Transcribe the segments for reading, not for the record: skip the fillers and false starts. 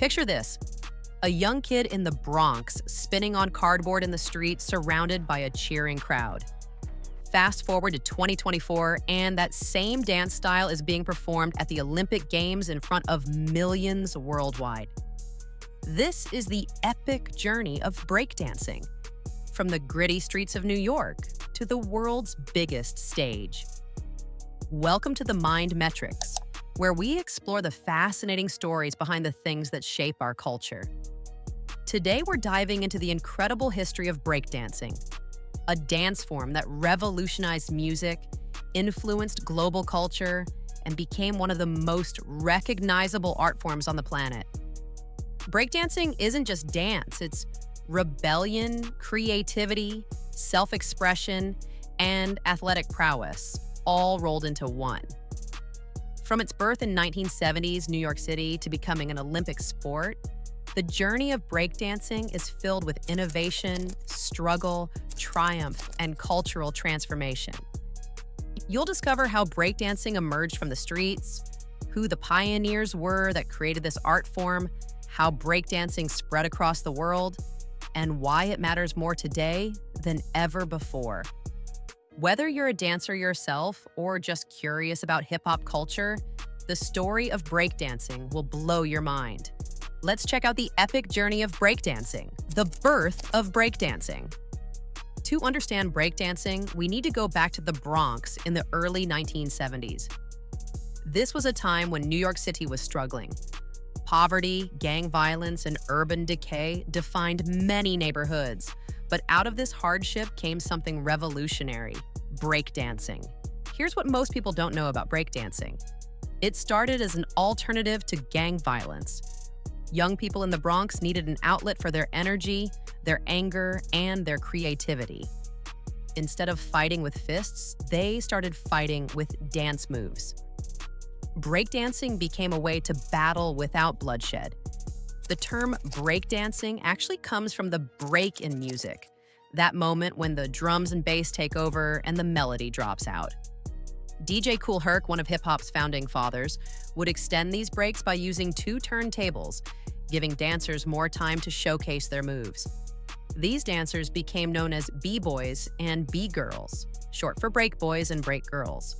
Picture this: a young kid in the Bronx spinning on cardboard in the street surrounded by a cheering crowd. Fast forward to 2024, and that same dance style is being performed at the Olympic Games in front of millions worldwide. This is the epic journey of breakdancing, from the gritty streets of New York to the world's biggest stage. Welcome to the Mind Metrics, where we explore the fascinating stories behind the things that shape our culture. Today, we're diving into the incredible history of breakdancing, a dance form that revolutionized music, influenced global culture, and became one of the most recognizable art forms on the planet. Breakdancing isn't just dance, it's rebellion, creativity, self-expression, and athletic prowess, all rolled into one. From its birth in 1970s New York City to becoming an Olympic sport, the journey of breakdancing is filled with innovation, struggle, triumph, and cultural transformation. You'll discover how breakdancing emerged from the streets, who the pioneers were that created this art form, how breakdancing spread across the world, and why it matters more today than ever before. Whether you're a dancer yourself or just curious about hip-hop culture, the story of breakdancing will blow your mind. Let's check out the epic journey of breakdancing, the birth of breakdancing. To understand breakdancing, we need to go back to the Bronx in the early 1970s. This was a time when New York City was struggling. Poverty, gang violence, and urban decay defined many neighborhoods. But out of this hardship came something revolutionary: breakdancing. Here's what most people don't know about breakdancing. It started as an alternative to gang violence. Young people in the Bronx needed an outlet for their energy, their anger, and their creativity. Instead of fighting with fists, they started fighting with dance moves. Breakdancing became a way to battle without bloodshed. The term breakdancing actually comes from the break in music, that moment when the drums and bass take over and the melody drops out. DJ Kool Herc, one of hip-hop's founding fathers, would extend these breaks by using two turntables, giving dancers more time to showcase their moves. These dancers became known as B-boys and B-girls, short for break boys and break girls.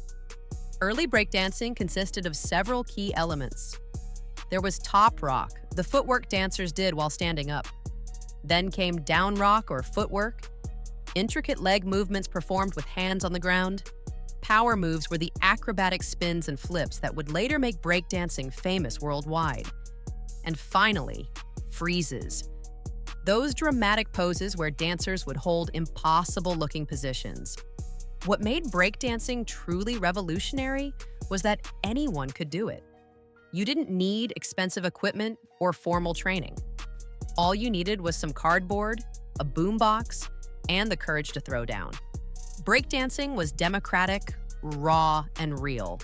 Early breakdancing consisted of several key elements. There was toprock, the footwork dancers did while standing up. Then came downrock, or footwork, intricate leg movements performed with hands on the ground. Power moves were the acrobatic spins and flips that would later make breakdancing famous worldwide. And finally, freezes. Those dramatic poses where dancers would hold impossible-looking positions. What made breakdancing truly revolutionary was that anyone could do it. You didn't need expensive equipment or formal training. All you needed was some cardboard, a boombox, and the courage to throw down. Breakdancing was democratic, raw, and real.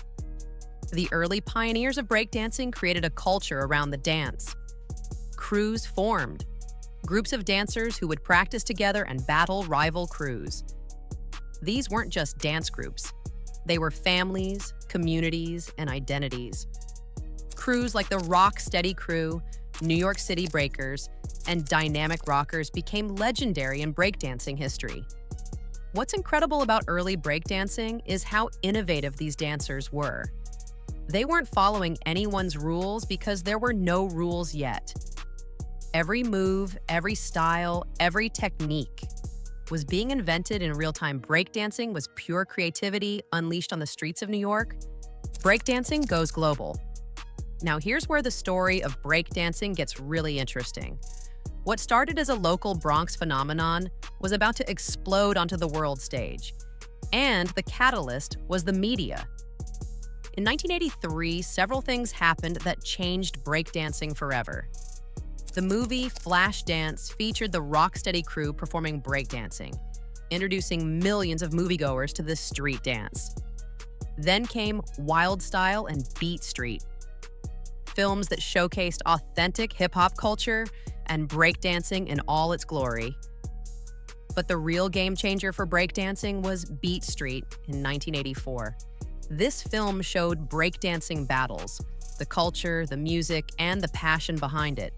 The early pioneers of breakdancing created a culture around the dance. Crews formed, groups of dancers who would practice together and battle rival crews. These weren't just dance groups. They were families, communities, and identities. Crews like the Rock Steady Crew, New York City Breakers, and Dynamic Rockers became legendary in breakdancing history. What's incredible about early breakdancing is how innovative these dancers were. They weren't following anyone's rules because there were no rules yet. Every move, every style, every technique was being invented in real time. Breakdancing was pure creativity unleashed on the streets of New York. Breakdancing goes global. Now here's where the story of breakdancing gets really interesting. What started as a local Bronx phenomenon was about to explode onto the world stage. And the catalyst was the media. In 1983, several things happened that changed breakdancing forever. The movie Flashdance featured the Rocksteady crew performing breakdancing, introducing millions of moviegoers to this street dance. Then came Wild Style and Beat Street, films that showcased authentic hip-hop culture and breakdancing in all its glory. But the real game changer for breakdancing was Beat Street in 1984. This film showed breakdancing battles, the culture, the music, and the passion behind it.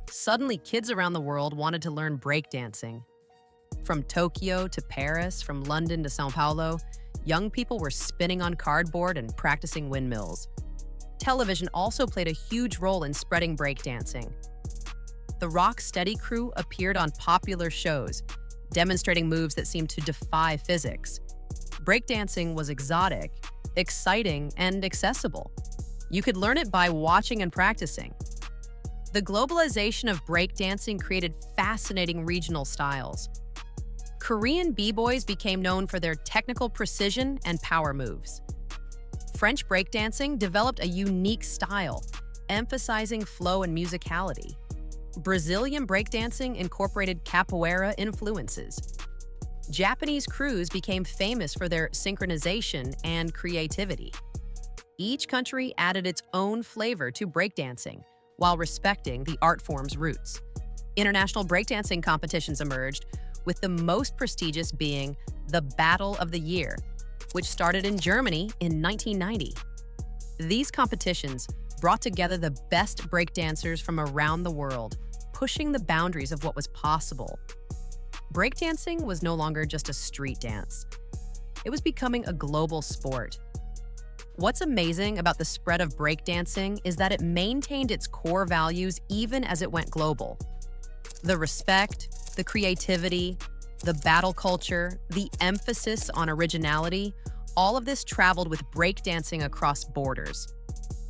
Suddenly, kids around the world wanted to learn breakdancing. From Tokyo to Paris, from London to Sao Paulo, young people were spinning on cardboard and practicing windmills. Television also played a huge role in spreading breakdancing. The Rock Steady crew appeared on popular shows, demonstrating moves that seemed to defy physics. Breakdancing was exotic, exciting, and accessible. You could learn it by watching and practicing. The globalization of breakdancing created fascinating regional styles. Korean b-boys became known for their technical precision and power moves. French breakdancing developed a unique style, emphasizing flow and musicality. Brazilian breakdancing incorporated capoeira influences. Japanese crews became famous for their synchronization and creativity. Each country added its own flavor to breakdancing, while respecting the art form's roots. International breakdancing competitions emerged, with the most prestigious being the Battle of the Year, which started in Germany in 1990. These competitions brought together the best breakdancers from around the world, pushing the boundaries of what was possible. Breakdancing was no longer just a street dance. It was becoming a global sport. What's amazing about the spread of breakdancing is that it maintained its core values even as it went global. The respect, the creativity, the battle culture, the emphasis on originality, all of this traveled with breakdancing across borders.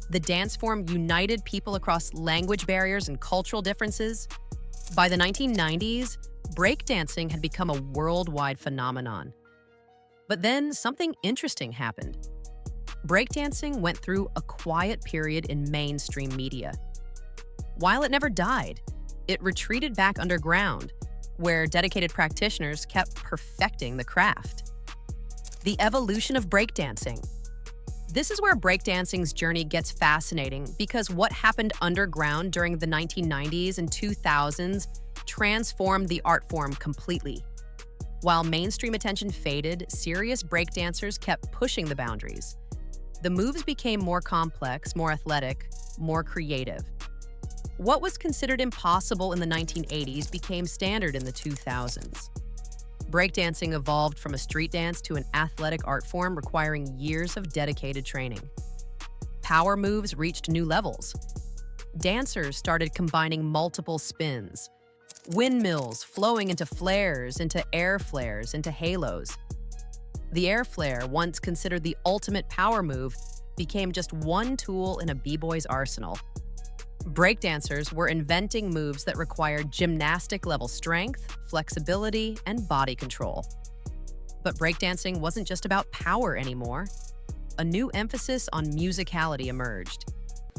The dance form united people across language barriers and cultural differences. By the 1990s, breakdancing had become a worldwide phenomenon. But then something interesting happened. Breakdancing went through a quiet period in mainstream media. While it never died, it retreated back underground, where dedicated practitioners kept perfecting the craft. The evolution of breakdancing. This is where breakdancing's journey gets fascinating because what happened underground during the 1990s and 2000s transformed the art form completely. While mainstream attention faded, serious breakdancers kept pushing the boundaries. The moves became more complex, more athletic, more creative. What was considered impossible in the 1980s became standard in the 2000s. Breakdancing evolved from a street dance to an athletic art form requiring years of dedicated training. Power moves reached new levels. Dancers started combining multiple spins, windmills flowing into flares, into air flares, into halos. The air flare, once considered the ultimate power move, became just one tool in a b-boy's arsenal. Breakdancers were inventing moves that required gymnastic-level strength, flexibility, and body control. But breakdancing wasn't just about power anymore. A new emphasis on musicality emerged.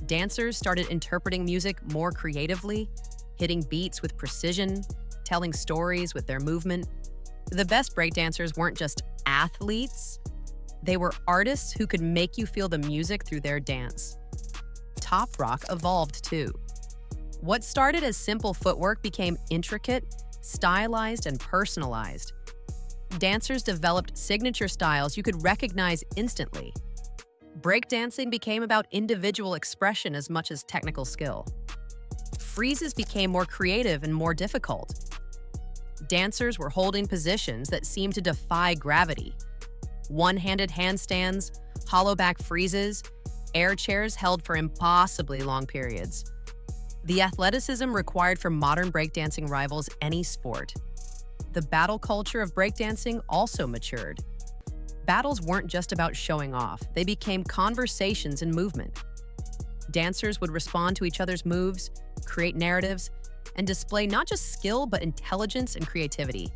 Dancers started interpreting music more creatively, hitting beats with precision, telling stories with their movement. The best breakdancers weren't just athletes, they were artists who could make you feel the music through their dance. Toprock evolved too. What started as simple footwork became intricate, stylized, and personalized. Dancers developed signature styles you could recognize instantly. Breakdancing became about individual expression as much as technical skill. Freezes became more creative and more difficult. Dancers were holding positions that seemed to defy gravity. One-handed handstands, hollow back freezes, air chairs held for impossibly long periods. The athleticism required for modern breakdancing rivals any sport. The battle culture of breakdancing also matured. Battles weren't just about showing off, they became conversations in movement. Dancers would respond to each other's moves, create narratives, and display not just skill but intelligence and creativity.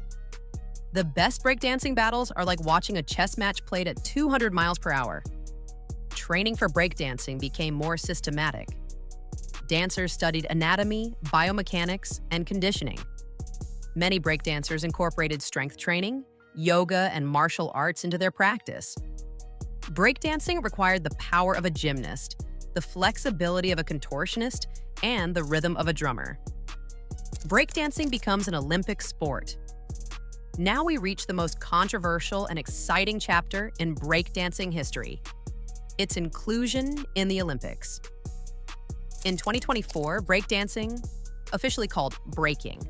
The best breakdancing battles are like watching a chess match played at 200 miles per hour. Training for breakdancing became more systematic. Dancers studied anatomy, biomechanics, and conditioning. Many breakdancers incorporated strength training, yoga, and martial arts into their practice. Breakdancing required the power of a gymnast, the flexibility of a contortionist, and the rhythm of a drummer. Breakdancing becomes an Olympic sport. Now we reach the most controversial and exciting chapter in breakdancing history: its inclusion in the Olympics. In 2024, breakdancing, officially called breaking,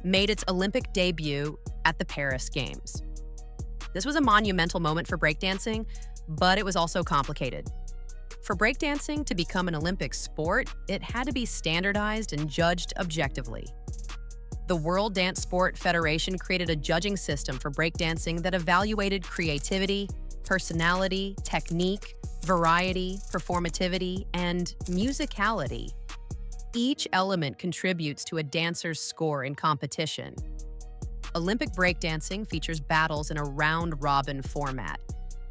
made its Olympic debut at the Paris Games. This was a monumental moment for breakdancing, but it was also complicated. For breakdancing to become an Olympic sport, it had to be standardized and judged objectively. The World Dance Sport Federation created a judging system for breakdancing that evaluated creativity, personality, technique, variety, performativity, and musicality. Each element contributes to a dancer's score in competition. Olympic breakdancing features battles in a round-robin format,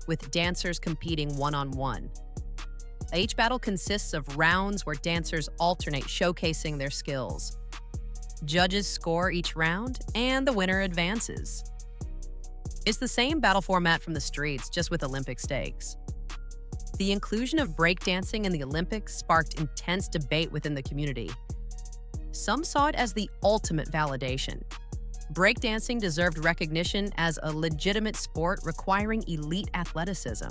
with dancers competing one-on-one. Each battle consists of rounds where dancers alternate showcasing their skills. Judges score each round, and the winner advances. It's the same battle format from the streets, just with Olympic stakes. The inclusion of breakdancing in the Olympics sparked intense debate within the community. Some saw it as the ultimate validation. Breakdancing deserved recognition as a legitimate sport requiring elite athleticism.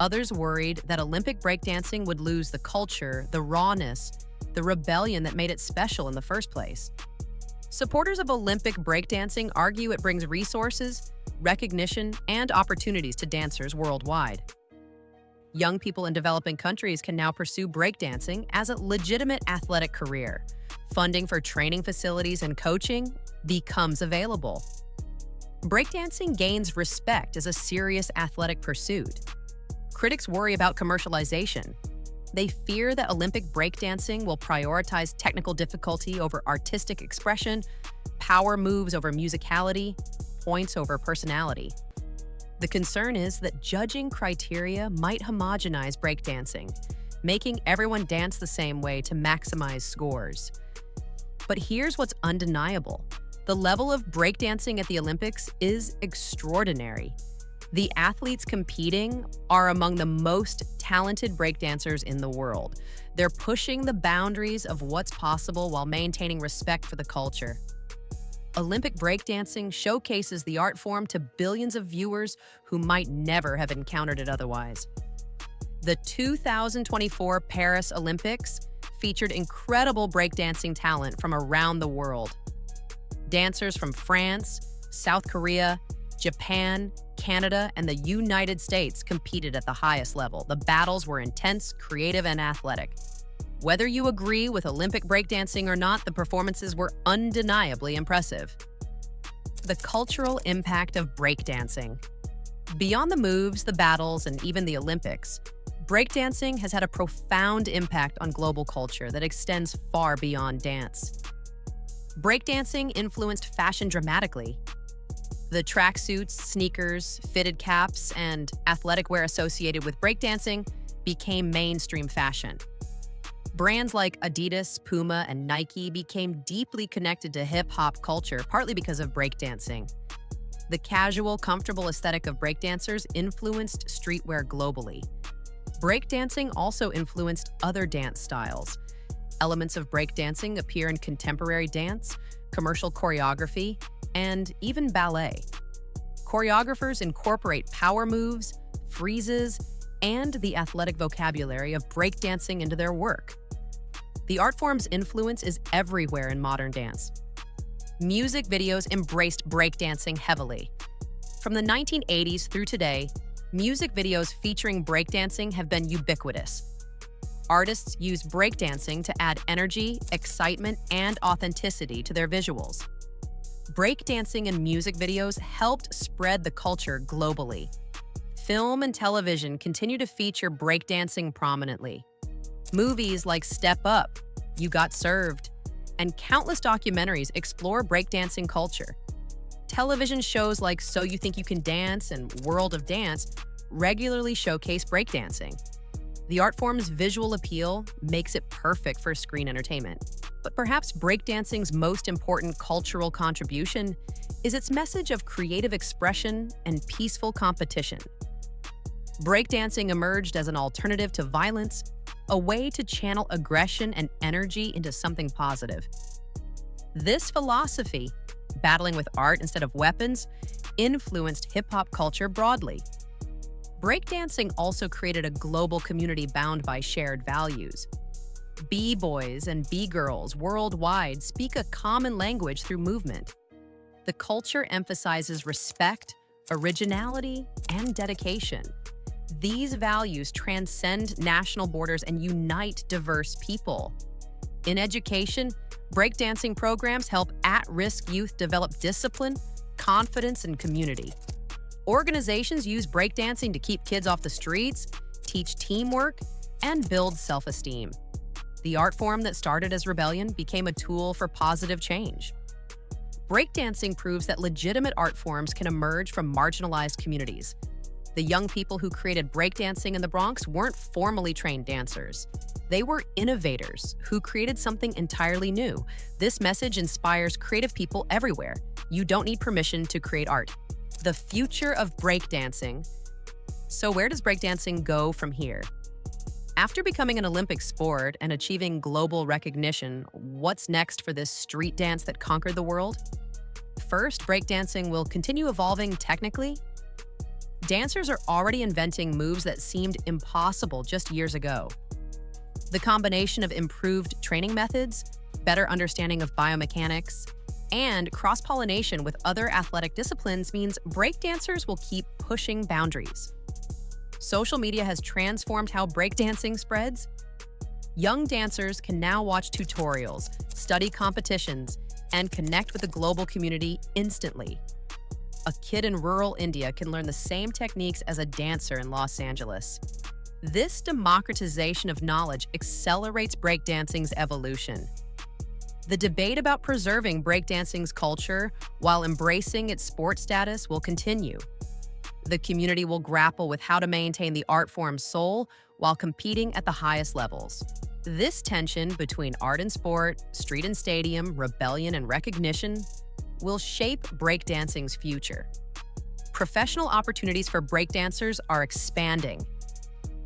Others worried that Olympic breakdancing would lose the culture, the rawness, the rebellion that made it special in the first place. Supporters of Olympic breakdancing argue it brings resources, recognition, and opportunities to dancers worldwide. Young people in developing countries can now pursue breakdancing as a legitimate athletic career. Funding for training facilities and coaching becomes available. Breakdancing gains respect as a serious athletic pursuit. Critics worry about commercialization. They fear that Olympic breakdancing will prioritize technical difficulty over artistic expression, power moves over musicality, points over personality. The concern is that judging criteria might homogenize breakdancing, making everyone dance the same way to maximize scores. But here's what's undeniable. The level of breakdancing at the Olympics is extraordinary. The athletes competing are among the most talented breakdancers in the world. They're pushing the boundaries of what's possible while maintaining respect for the culture. Olympic breakdancing showcases the art form to billions of viewers who might never have encountered it otherwise. The 2024 Paris Olympics featured incredible breakdancing talent from around the world. Dancers from France, South Korea, Japan, Canada, and the United States competed at the highest level. The battles were intense, creative, and athletic. Whether you agree with Olympic breakdancing or not, the performances were undeniably impressive. The cultural impact of breakdancing. Beyond the moves, the battles, and even the Olympics, breakdancing has had a profound impact on global culture that extends far beyond dance. Breakdancing influenced fashion dramatically. The tracksuits, sneakers, fitted caps, and athletic wear associated with breakdancing became mainstream fashion. Brands like Adidas, Puma, and Nike became deeply connected to hip-hop culture, partly because of breakdancing. The casual, comfortable aesthetic of breakdancers influenced streetwear globally. Breakdancing also influenced other dance styles. Elements of breakdancing appear in contemporary dance, commercial choreography, and even ballet. Choreographers incorporate power moves, freezes, and the athletic vocabulary of breakdancing into their work. The art form's influence is everywhere in modern dance. Music videos embraced breakdancing heavily. From the 1980s through today, music videos featuring breakdancing have been ubiquitous. Artists use breakdancing to add energy, excitement, and authenticity to their visuals. Breakdancing in music videos helped spread the culture globally. Film and television continue to feature breakdancing prominently. Movies like Step Up, You Got Served, and countless documentaries explore breakdancing culture. Television shows like So You Think You Can Dance and World of Dance regularly showcase breakdancing. The art form's visual appeal makes it perfect for screen entertainment. But perhaps breakdancing's most important cultural contribution is its message of creative expression and peaceful competition. Breakdancing emerged as an alternative to violence, a way to channel aggression and energy into something positive. This philosophy, battling with art instead of weapons, influenced hip-hop culture broadly. Breakdancing also created a global community bound by shared values. B-boys and B-girls worldwide speak a common language through movement. The culture emphasizes respect, originality, and dedication. These values transcend national borders and unite diverse people. In education, breakdancing programs help at-risk youth develop discipline, confidence, and community. Organizations use breakdancing to keep kids off the streets, teach teamwork, and build self-esteem. The art form that started as rebellion became a tool for positive change. Breakdancing proves that legitimate art forms can emerge from marginalized communities. The young people who created breakdancing in the Bronx weren't formally trained dancers. They were innovators who created something entirely new. This message inspires creative people everywhere. You don't need permission to create art. The future of breakdancing. So where does breakdancing go from here? After becoming an Olympic sport and achieving global recognition, what's next for this street dance that conquered the world? First, breakdancing will continue evolving technically. Dancers are already inventing moves that seemed impossible just years ago. The combination of improved training methods, better understanding of biomechanics, and cross-pollination with other athletic disciplines means breakdancers will keep pushing boundaries. Social media has transformed how breakdancing spreads. Young dancers can now watch tutorials, study competitions, and connect with the global community instantly. A kid in rural India can learn the same techniques as a dancer in Los Angeles. This democratization of knowledge accelerates breakdancing's evolution. The debate about preserving breakdancing's culture while embracing its sport status will continue. The community will grapple with how to maintain the art form's soul while competing at the highest levels. This tension between art and sport, street and stadium, rebellion and recognition will shape breakdancing's future. Professional opportunities for breakdancers are expanding.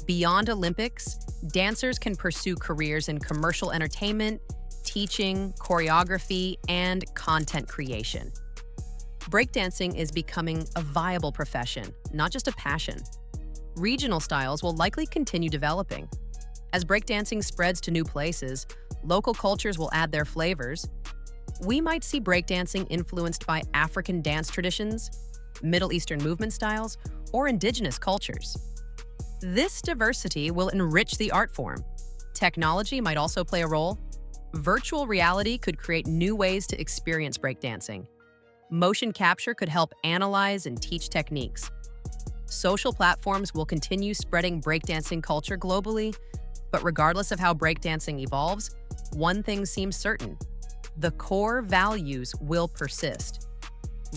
Beyond Olympics, dancers can pursue careers in commercial entertainment, teaching, choreography, and content creation. Breakdancing is becoming a viable profession, not just a passion. Regional styles will likely continue developing. As breakdancing spreads to new places, local cultures will add their flavors. We might see breakdancing influenced by African dance traditions, Middle Eastern movement styles, or indigenous cultures. This diversity will enrich the art form. Technology might also play a role. Virtual reality could create new ways to experience breakdancing. Motion capture could help analyze and teach techniques. Social platforms will continue spreading breakdancing culture globally, but regardless of how breakdancing evolves, one thing seems certain: the core values will persist.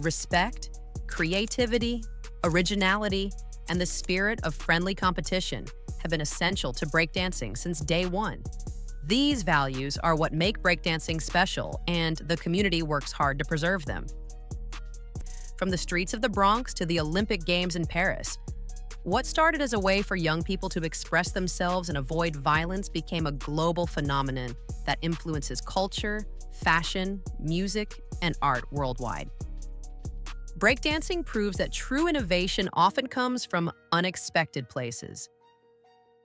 Respect, creativity, originality, and the spirit of friendly competition have been essential to breakdancing since day one. These values are what make breakdancing special, and the community works hard to preserve them. From the streets of the Bronx to the Olympic Games in Paris, what started as a way for young people to express themselves and avoid violence became a global phenomenon that influences culture, fashion, music, and art worldwide. Breakdancing proves that true innovation often comes from unexpected places.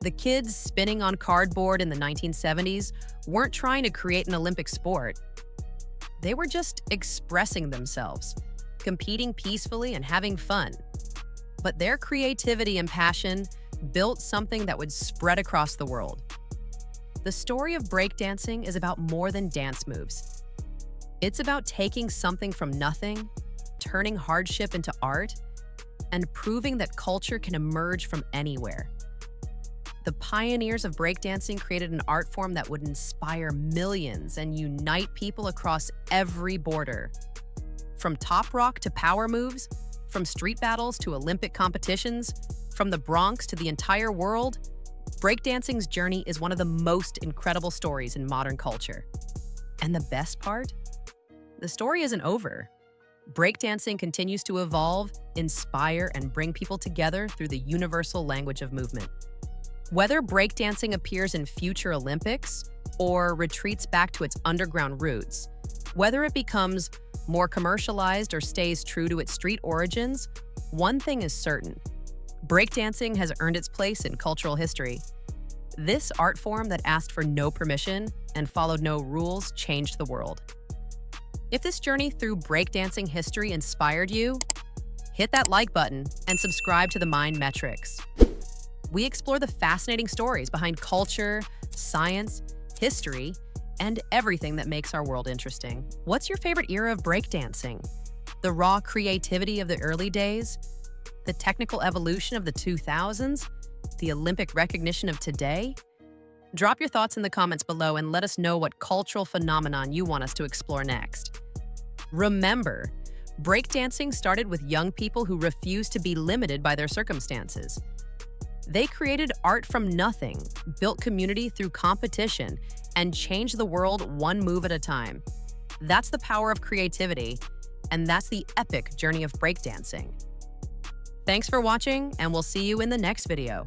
The kids spinning on cardboard in the 1970s weren't trying to create an Olympic sport. They were just expressing themselves, competing peacefully and having fun. But their creativity and passion built something that would spread across the world. The story of breakdancing is about more than dance moves. It's about taking something from nothing, turning hardship into art, and proving that culture can emerge from anywhere. The pioneers of breakdancing created an art form that would inspire millions and unite people across every border. From toprock to power moves, from street battles to Olympic competitions, from the Bronx to the entire world, breakdancing's journey is one of the most incredible stories in modern culture. And the best part? The story isn't over. Breakdancing continues to evolve, inspire, and bring people together through the universal language of movement. Whether breakdancing appears in future Olympics or retreats back to its underground roots, whether it becomes more commercialized or stays true to its street origins, one thing is certain: breakdancing has earned its place in cultural history. This art form that asked for no permission and followed no rules changed the world. If this journey through breakdancing history inspired you, hit that like button and subscribe to the Mind Metrics. We explore the fascinating stories behind culture, science, history, and everything that makes our world interesting. What's your favorite era of breakdancing? The raw creativity of the early days? The technical evolution of the 2000s? The Olympic recognition of today? Drop your thoughts in the comments below and let us know what cultural phenomenon you want us to explore next. Remember, breakdancing started with young people who refused to be limited by their circumstances. They created art from nothing, built community through competition, and changed the world one move at a time. That's the power of creativity, and that's the epic journey of breakdancing. Thanks for watching, and we'll see you in the next video.